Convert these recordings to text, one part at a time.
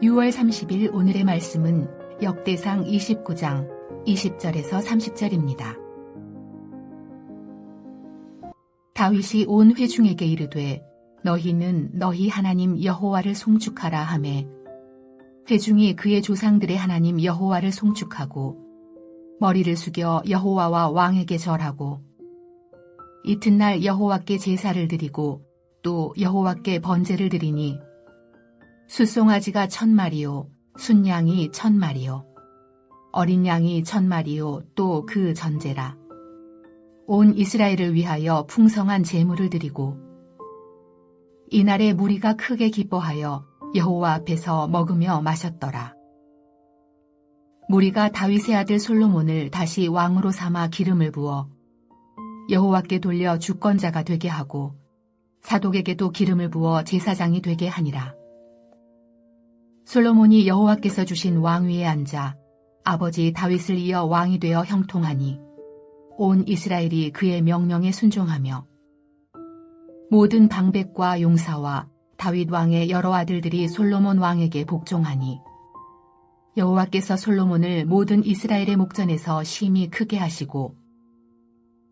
6월 30일 오늘의 말씀은 역대상 29장 20절에서 30절입니다. 다윗이 온 회중에게 이르되 너희는 너희 하나님 여호와를 송축하라 하매 회중이 그의 조상들의 하나님 여호와를 송축하고 머리를 숙여 여호와와 왕에게 절하고 이튿날 여호와께 제사를 드리고 또 여호와께 번제를 드리니 숫송아지가 1000마리요 순양이 1000마리요 어린 양이 1000마리요 또 그 전제라. 온 이스라엘을 위하여 풍성한 제물을 드리고 이날에 무리가 크게 기뻐하여 여호와 앞에서 먹으며 마셨더라. 무리가 다윗의 아들 솔로몬을 다시 왕으로 삼아 기름을 부어 여호와께 돌려 주권자가 되게 하고 사독에게도 기름을 부어 제사장이 되게 하니라. 솔로몬이 여호와께서 주신 왕위에 앉아 아버지 다윗을 이어 왕이 되어 형통하니 온 이스라엘이 그의 명령에 순종하며 모든 방백과 용사와 다윗 왕의 여러 아들들이 솔로몬 왕에게 복종하니 여호와께서 솔로몬을 모든 이스라엘의 목전에서 심히 크게 하시고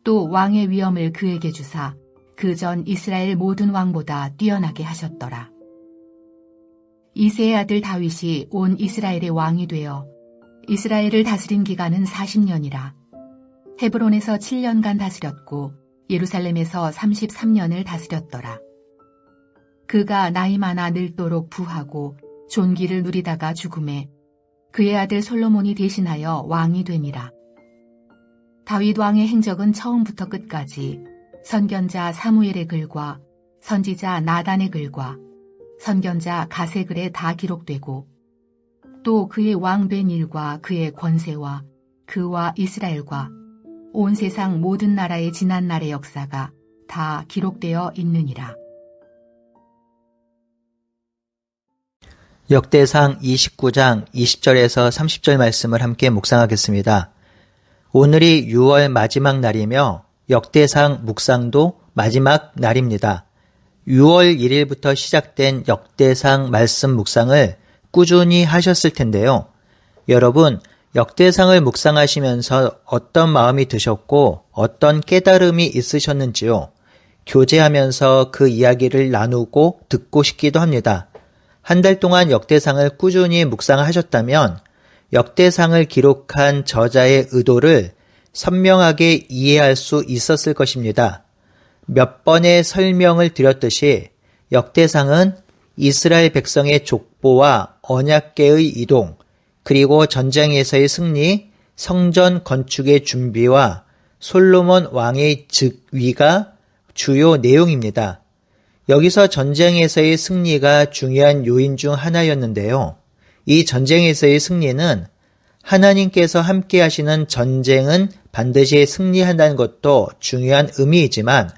또 왕의 위엄을 그에게 주사 그 전 이스라엘 모든 왕보다 뛰어나게 하셨더라. 이새의 아들 다윗이 온 이스라엘의 왕이 되어 이스라엘을 다스린 기간은 40년이라. 헤브론에서 7년간 다스렸고 예루살렘에서 33년을 다스렸더라. 그가 나이 많아 늙도록 부하고 존귀를 누리다가 죽음에 그의 아들 솔로몬이 대신하여 왕이 되니라. 다윗 왕의 행적은 처음부터 끝까지 선견자 사무엘의 글과 선지자 나단의 글과 선견자 갓의 글에 다 기록되고 또 그의 왕된 일과 그의 권세와 그와 이스라엘과 온 세상 모든 나라의 지난 날의 역사가 다 기록되어 있느니라. 역대상 29장 20절에서 30절 말씀을 함께 묵상하겠습니다. 오늘이 6월 마지막 날이며 역대상 묵상도 마지막 날입니다. 6월 1일부터 시작된 역대상 말씀 묵상을 꾸준히 하셨을 텐데요. 여러분, 역대상을 묵상하시면서 어떤 마음이 드셨고 어떤 깨달음이 있으셨는지요? 교제하면서 그 이야기를 나누고 듣고 싶기도 합니다. 한 달 동안 역대상을 꾸준히 묵상하셨다면 역대상을 기록한 저자의 의도를 선명하게 이해할 수 있었을 것입니다. 몇 번의 설명을 드렸듯이 역대상은 이스라엘 백성의 족보와 언약궤의 이동, 그리고 전쟁에서의 승리, 성전 건축의 준비와 솔로몬 왕의 즉위가 주요 내용입니다. 여기서 전쟁에서의 승리가 중요한 요인 중 하나였는데요. 이 전쟁에서의 승리는 하나님께서 함께 하시는 전쟁은 반드시 승리한다는 것도 중요한 의미이지만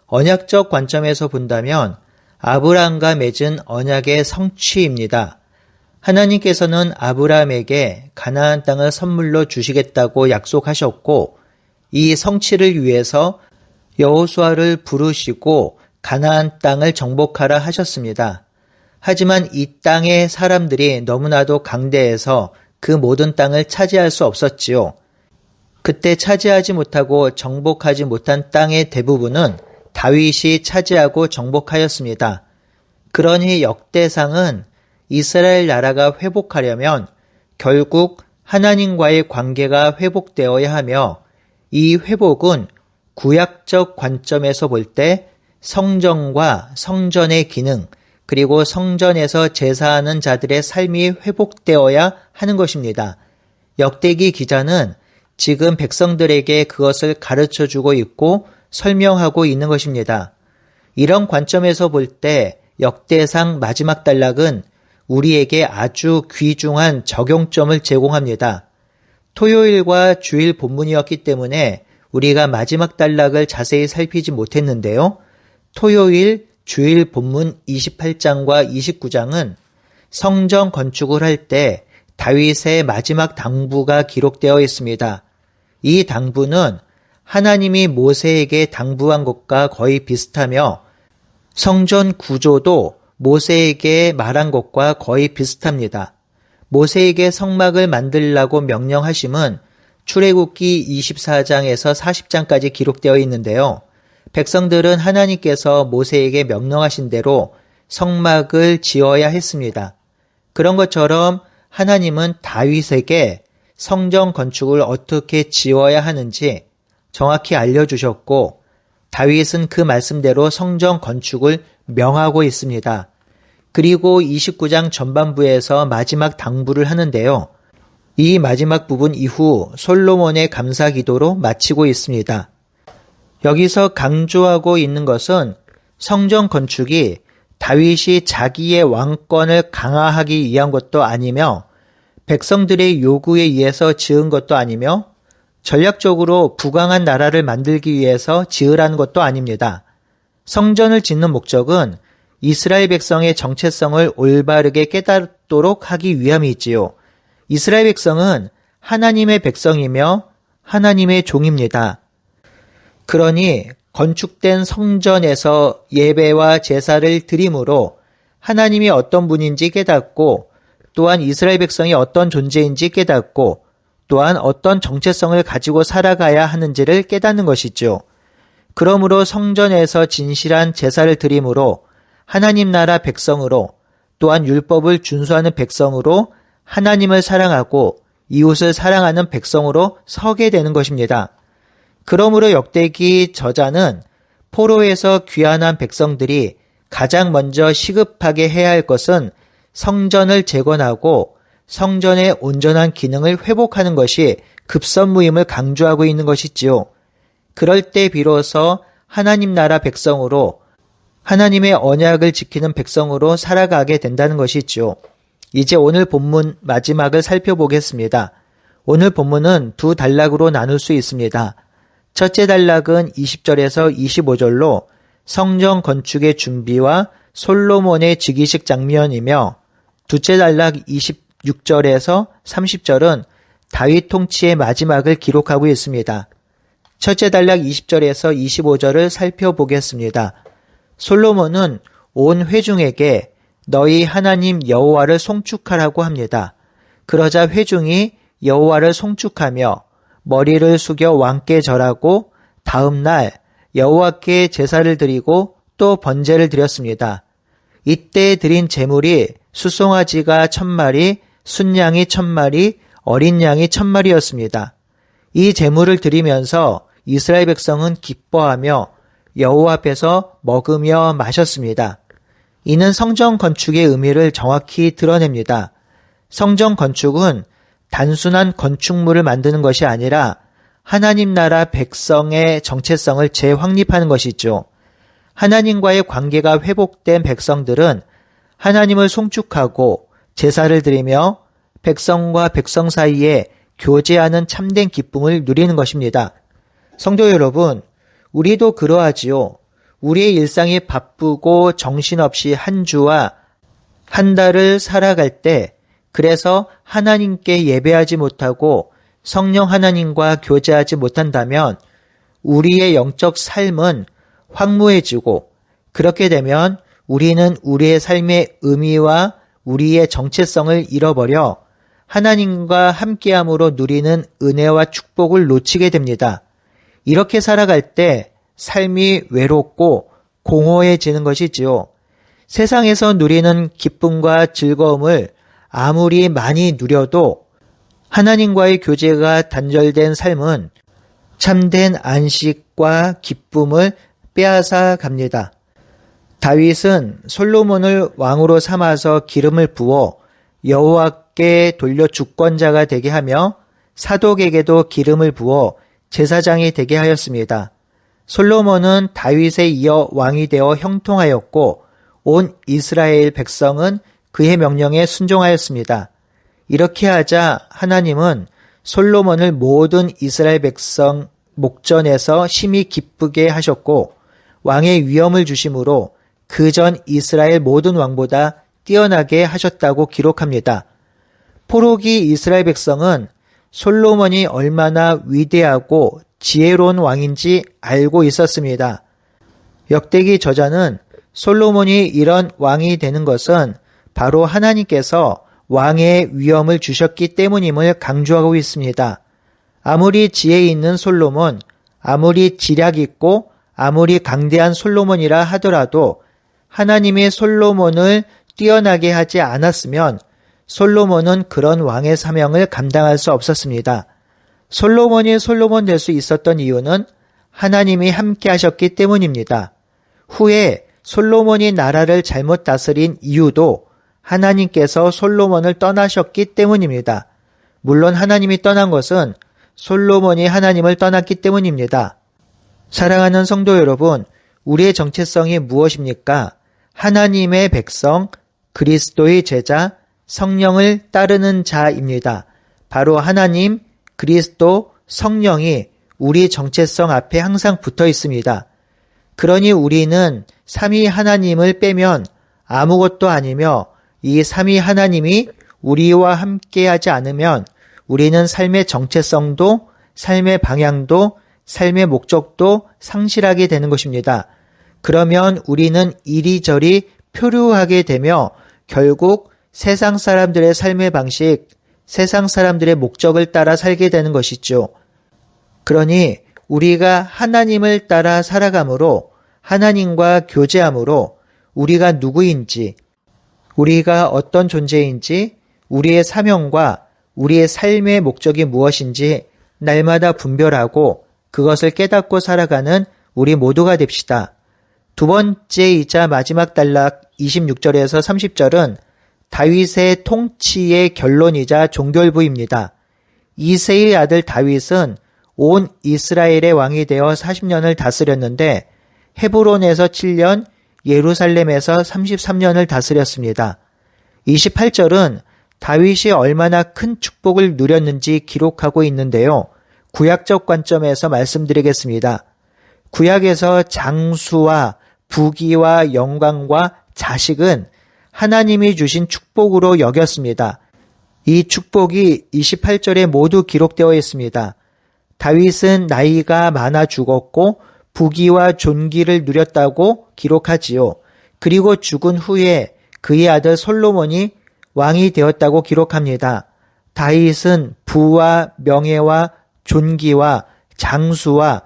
언약적 관점에서 본다면 아브라함과 맺은 언약의 성취입니다. 하나님께서는 아브라함에게 가나안 땅을 선물로 주시겠다고 약속하셨고 이 성취를 위해서 여호수아를 부르시고 가나안 땅을 정복하라 하셨습니다. 하지만 이 땅의 사람들이 너무나도 강대해서 그 모든 땅을 차지할 수 없었지요. 그때 차지하지 못하고 정복하지 못한 땅의 대부분은 다윗이 차지하고 정복하였습니다. 그러니 역대상은 이스라엘 나라가 회복하려면 결국 하나님과의 관계가 회복되어야 하며 이 회복은 구약적 관점에서 볼 때 성전과 성전의 기능, 그리고 성전에서 제사하는 자들의 삶이 회복되어야 하는 것입니다. 역대기 기자는 지금 백성들에게 그것을 가르쳐주고 있고 설명하고 있는 것입니다. 이런 관점에서 볼 때 역대상 마지막 단락은 우리에게 아주 귀중한 적용점을 제공합니다. 토요일과 주일 본문이었기 때문에 우리가 마지막 단락을 자세히 살피지 못했는데요. 토요일, 주일 본문 28장과 29장은 성전 건축을 할 때 다윗의 마지막 당부가 기록되어 있습니다. 이 당부는 하나님이 모세에게 당부한 것과 거의 비슷하며 성전 구조도 모세에게 말한 것과 거의 비슷합니다. 모세에게 성막을 만들라고 명령하심은 출애굽기 24장에서 40장까지 기록되어 있는데요. 백성들은 하나님께서 모세에게 명령하신 대로 성막을 지어야 했습니다. 그런 것처럼 하나님은 다윗에게 성전 건축을 어떻게 지어야 하는지 정확히 알려주셨고, 다윗은 그 말씀대로 성전 건축을 명하고 있습니다. 그리고 29장 전반부에서 마지막 당부를 하는데요. 이 마지막 부분 이후 솔로몬의 감사 기도로 마치고 있습니다. 여기서 강조하고 있는 것은 성전 건축이 다윗이 자기의 왕권을 강화하기 위한 것도 아니며 백성들의 요구에 의해서 지은 것도 아니며 전략적으로 부강한 나라를 만들기 위해서 지으라는 것도 아닙니다. 성전을 짓는 목적은 이스라엘 백성의 정체성을 올바르게 깨닫도록 하기 위함이지요. 이스라엘 백성은 하나님의 백성이며 하나님의 종입니다. 그러니 건축된 성전에서 예배와 제사를 드림으로 하나님이 어떤 분인지 깨닫고, 또한 이스라엘 백성이 어떤 존재인지 깨닫고, 또한 어떤 정체성을 가지고 살아가야 하는지를 깨닫는 것이죠. 그러므로 성전에서 진실한 제사를 드림으로 하나님 나라 백성으로, 또한 율법을 준수하는 백성으로 하나님을 사랑하고 이웃을 사랑하는 백성으로 서게 되는 것입니다. 그러므로 역대기 저자는 포로에서 귀환한 백성들이 가장 먼저 시급하게 해야 할 것은 성전을 재건하고 성전의 온전한 기능을 회복하는 것이 급선무임을 강조하고 있는 것이지요. 그럴 때 비로소 하나님 나라 백성으로, 하나님의 언약을 지키는 백성으로 살아가게 된다는 것이지요. 이제 오늘 본문 마지막을 살펴보겠습니다. 오늘 본문은 두 단락으로 나눌 수 있습니다. 첫째 단락은 20절에서 25절로 성전 건축의 준비와 솔로몬의 즉위식 장면이며, 둘째 단락 26절에서 30절은 다윗 통치의 마지막을 기록하고 있습니다. 첫째 단락 20절에서 25절을 살펴보겠습니다. 솔로몬은 온 회중에게 너희 하나님 여호와를 송축하라고 합니다. 그러자 회중이 여호와를 송축하며 머리를 숙여 왕께 절하고 다음 날 여호와께 제사를 드리고 또 번제를 드렸습니다. 이때 드린 제물이 수송아지가 1000마리, 순양이 1000마리, 어린 양이 1000마리였습니다. 이 제물을 드리면서 이스라엘 백성은 기뻐하며 여호와 앞에서 먹으며 마셨습니다. 이는 성전 건축의 의미를 정확히 드러냅니다. 성전 건축은 단순한 건축물을 만드는 것이 아니라 하나님 나라 백성의 정체성을 재확립하는 것이죠. 하나님과의 관계가 회복된 백성들은 하나님을 송축하고 제사를 드리며 백성과 백성 사이에 교제하는 참된 기쁨을 누리는 것입니다. 성도 여러분, 우리도 그러하지요. 우리의 일상이 바쁘고 정신없이 한 주와 한 달을 살아갈 때, 그래서 하나님께 예배하지 못하고 성령 하나님과 교제하지 못한다면 우리의 영적 삶은 황무해지고, 그렇게 되면 우리는 우리의 삶의 의미와 우리의 정체성을 잃어버려 하나님과 함께함으로 누리는 은혜와 축복을 놓치게 됩니다. 이렇게 살아갈 때 삶이 외롭고 공허해지는 것이지요. 세상에서 누리는 기쁨과 즐거움을 아무리 많이 누려도 하나님과의 교제가 단절된 삶은 참된 안식과 기쁨을 빼앗아 갑니다. 다윗은 솔로몬을 왕으로 삼아서 기름을 부어 여호와께 돌려 주권자가 되게 하며 사독에게도 기름을 부어 제사장이 되게 하였습니다. 솔로몬은 다윗에 이어 왕이 되어 형통하였고 온 이스라엘 백성은 그의 명령에 순종하였습니다. 이렇게 하자 하나님은 솔로몬을 모든 이스라엘 백성 목전에서 심히 기쁘게 하셨고 왕의 위엄을 주심으로 그전 이스라엘 모든 왕보다 뛰어나게 하셨다고 기록합니다. 포로기 이스라엘 백성은 솔로몬이 얼마나 위대하고 지혜로운 왕인지 알고 있었습니다. 역대기 저자는 솔로몬이 이런 왕이 되는 것은 바로 하나님께서 왕의 위엄을 주셨기 때문임을 강조하고 있습니다. 아무리 지혜 있는 솔로몬, 아무리 지략 있고 아무리 강대한 솔로몬이라 하더라도 하나님이 솔로몬을 뛰어나게 하지 않았으면 솔로몬은 그런 왕의 사명을 감당할 수 없었습니다. 솔로몬이 솔로몬 될 수 있었던 이유는 하나님이 함께 하셨기 때문입니다. 후에 솔로몬이 나라를 잘못 다스린 이유도 하나님께서 솔로몬을 떠나셨기 때문입니다. 물론 하나님이 떠난 것은 솔로몬이 하나님을 떠났기 때문입니다. 사랑하는 성도 여러분, 우리의 정체성이 무엇입니까? 하나님의 백성, 그리스도의 제자, 성령을 따르는 자입니다. 바로 하나님, 그리스도, 성령이 우리 정체성 앞에 항상 붙어 있습니다. 그러니 우리는 삼위 하나님을 빼면 아무것도 아니며 이 삼위 하나님이 우리와 함께하지 않으면 우리는 삶의 정체성도, 삶의 방향도, 삶의 목적도 상실하게 되는 것입니다. 그러면 우리는 이리저리 표류하게 되며 결국 세상 사람들의 삶의 방식, 세상 사람들의 목적을 따라 살게 되는 것이죠. 그러니 우리가 하나님을 따라 살아감으로, 하나님과 교제함으로 우리가 누구인지, 우리가 어떤 존재인지, 우리의 사명과 우리의 삶의 목적이 무엇인지 날마다 분별하고 그것을 깨닫고 살아가는 우리 모두가 됩시다. 두 번째이자 마지막 단락 26절에서 30절은 다윗의 통치의 결론이자 종결부입니다. 이새의 아들 다윗은 온 이스라엘의 왕이 되어 40년을 다스렸는데 헤브론에서 7년, 예루살렘에서 33년을 다스렸습니다. 28절은 다윗이 얼마나 큰 축복을 누렸는지 기록하고 있는데요. 구약적 관점에서 말씀드리겠습니다. 구약에서 장수와 부귀와 영광과 자식은 하나님이 주신 축복으로 여겼습니다. 이 축복이 28절에 모두 기록되어 있습니다. 다윗은 나이가 많아 죽었고 부귀와 존귀를 누렸다고 기록하지요. 그리고 죽은 후에 그의 아들 솔로몬이 왕이 되었다고 기록합니다. 다윗은 부와 명예와 존귀와 장수와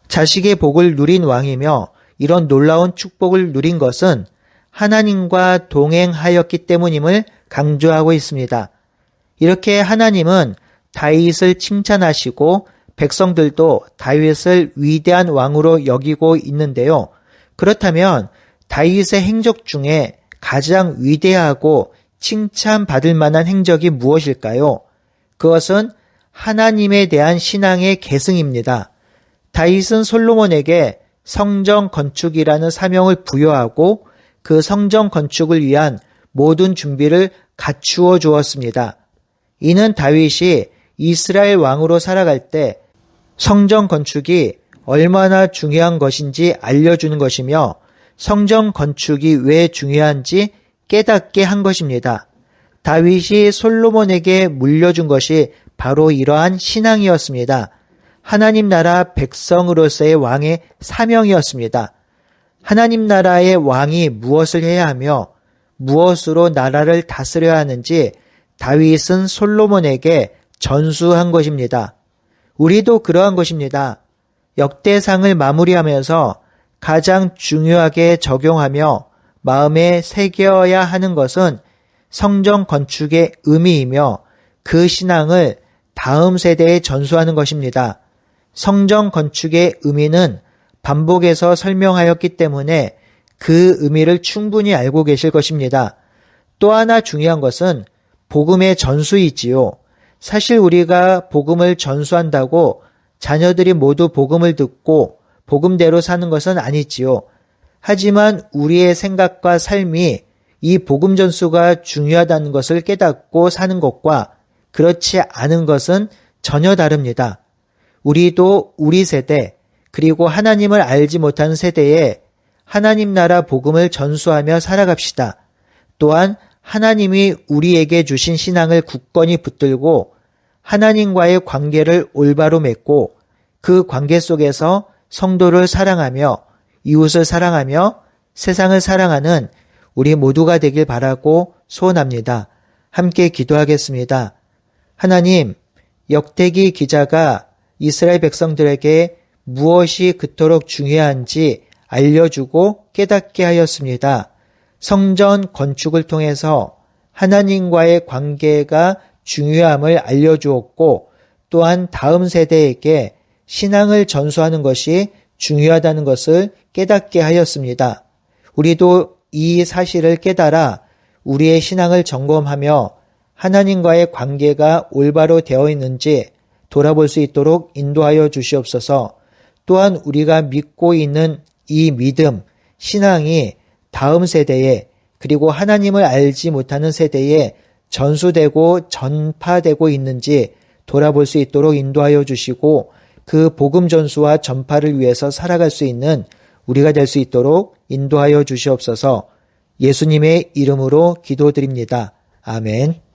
자식의 복을 누린 왕이며 이런 놀라운 축복을 누린 것은 하나님과 동행하였기 때문임을 강조하고 있습니다. 이렇게 하나님은 다윗을 칭찬하시고 백성들도 다윗을 위대한 왕으로 여기고 있는데요. 그렇다면 다윗의 행적 중에 가장 위대하고 칭찬받을 만한 행적이 무엇일까요? 그것은 하나님에 대한 신앙의 계승입니다. 다윗은 솔로몬에게 성전 건축이라는 사명을 부여하고 그 성전 건축을 위한 모든 준비를 갖추어 주었습니다. 이는 다윗이 이스라엘 왕으로 살아갈 때 성전 건축이 얼마나 중요한 것인지 알려주는 것이며 성전 건축이 왜 중요한지 깨닫게 한 것입니다. 다윗이 솔로몬에게 물려준 것이 바로 이러한 신앙이었습니다. 하나님 나라 백성으로서의 왕의 사명이었습니다. 하나님 나라의 왕이 무엇을 해야 하며 무엇으로 나라를 다스려야 하는지 다윗은 솔로몬에게 전수한 것입니다. 우리도 그러한 것입니다. 역대상을 마무리하면서 가장 중요하게 적용하며 마음에 새겨야 하는 것은 성전 건축의 의미이며 그 신앙을 다음 세대에 전수하는 것입니다. 성전 건축의 의미는 반복해서 설명하였기 때문에 그 의미를 충분히 알고 계실 것입니다. 또 하나 중요한 것은 복음의 전수이지요. 사실 우리가 복음을 전수한다고 자녀들이 모두 복음을 듣고 복음대로 사는 것은 아니지요. 하지만 우리의 생각과 삶이 이 복음 전수가 중요하다는 것을 깨닫고 사는 것과 그렇지 않은 것은 전혀 다릅니다. 우리도 우리 세대 그리고 하나님을 알지 못하는 세대에 하나님 나라 복음을 전수하며 살아갑시다. 또한 하나님이 우리에게 주신 신앙을 굳건히 붙들고 하나님과의 관계를 올바로 맺고 그 관계 속에서 성도를 사랑하며 이웃을 사랑하며 세상을 사랑하는 우리 모두가 되길 바라고 소원합니다. 함께 기도하겠습니다. 하나님, 역대기 기자가 이스라엘 백성들에게 무엇이 그토록 중요한지 알려주고 깨닫게 하였습니다. 성전 건축을 통해서 하나님과의 관계가 중요함을 알려주었고 또한 다음 세대에게 신앙을 전수하는 것이 중요하다는 것을 깨닫게 하였습니다. 우리도 이 사실을 깨달아 우리의 신앙을 점검하며 하나님과의 관계가 올바로 되어 있는지 돌아볼 수 있도록 인도하여 주시옵소서. 또한 우리가 믿고 있는 이 믿음, 신앙이 다음 세대에 그리고 하나님을 알지 못하는 세대에 전수되고 전파되고 있는지 돌아볼 수 있도록 인도하여 주시고 그 복음 전수와 전파를 위해서 살아갈 수 있는 우리가 될 수 있도록 인도하여 주시옵소서. 예수님의 이름으로 기도드립니다. 아멘.